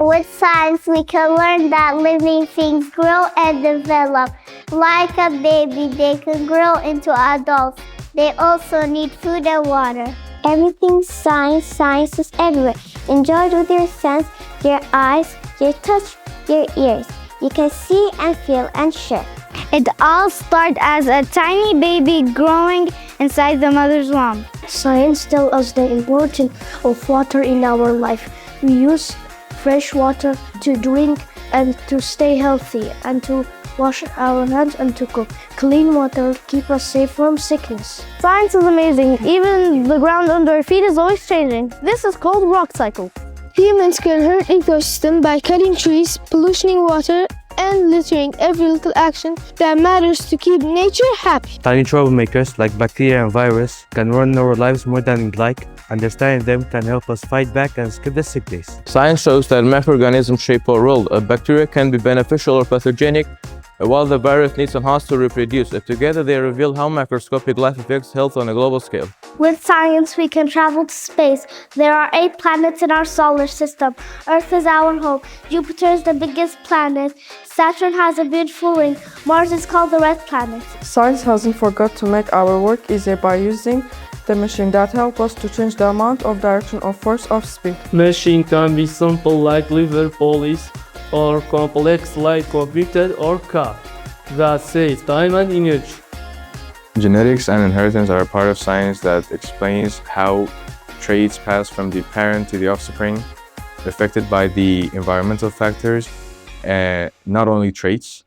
With science, we can learn that living things grow and develop. Like a baby, they can grow into adults. They also need food and water. Everything's science, science is everywhere. Enjoy it with your sense, your eyes, your touch, your ears. You can see and feel and share. It all started as a tiny baby growing inside the mother's womb. Science tells us the importance of water in our life. We use fresh water to drink and to stay healthy and to wash our hands and to cook. Clean water keeps us safe from sickness. Science is amazing. Even the ground under our feet is always changing. This is called rock cycle. Humans can hurt ecosystem by cutting trees, polluting water, and littering every little action that matters to keep nature happy. Tiny troublemakers like bacteria and virus can ruin our lives more than we'd like. Understanding them can help us fight back and skip the sick days. Science shows that microorganisms shape our world. A bacteria can be beneficial or pathogenic, while the virus needs a host to reproduce. Together they reveal how microscopic life affects health on a global scale. With science, we can travel to space. There are 8 planets in our solar system. Earth is our home. Jupiter is the biggest planet. Saturn has a beautiful ring. Mars is called the red planet. Science hasn't forgot to make our work easier by using the machine that help us to change the amount of direction or force of speed. Machine can be simple like liver police or complex like computer or car that saves time and energy. Genetics and inheritance are a part of science that explains how traits pass from the parent to the offspring, affected by the environmental factors, and not only traits,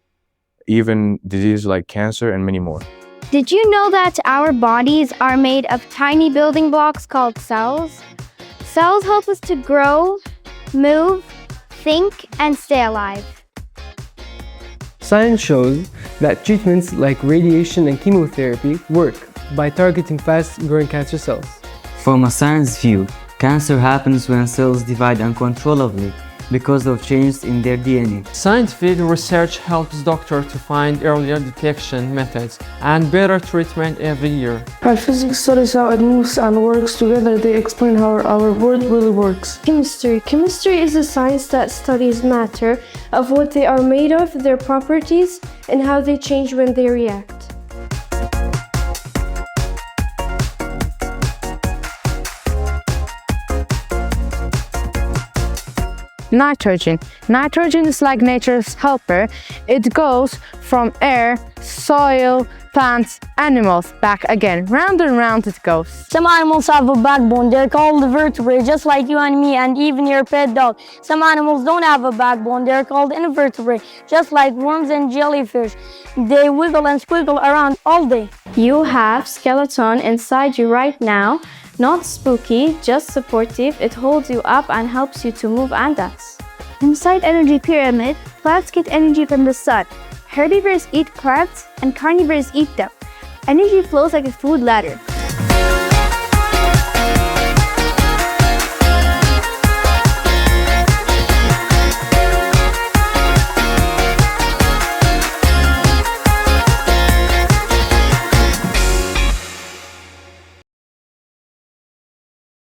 even diseases like cancer and many more. Did you know that our bodies are made of tiny building blocks called cells? Cells help us to grow, move, think, and stay alive. Science shows that treatments like radiation and chemotherapy work by targeting fast-growing cancer cells. From a science view, cancer happens when cells divide uncontrollably because of changes in their DNA. Scientific research helps doctors to find earlier detection methods and better treatment every year. Our physics studies how it moves and works together. They explain how our world really works. Chemistry. Chemistry is a science that studies matter, of what they are made of, their properties, and how they change when they react. Nitrogen. Nitrogen is like nature's helper. It goes from air, soil, plants, animals, back again. Round and round it goes. Some animals have a backbone. They're called the vertebrates, just like you and me and even your pet dog. Some animals don't have a backbone. They're called invertebrates, just like worms and jellyfish. They wiggle and squiggle around all day. You have skeleton inside you right now. Not spooky, just supportive. It holds you up and helps you to move and dance. Inside energy pyramid, plants get energy from the sun. Herbivores eat plants and carnivores eat them. Energy flows like a food ladder.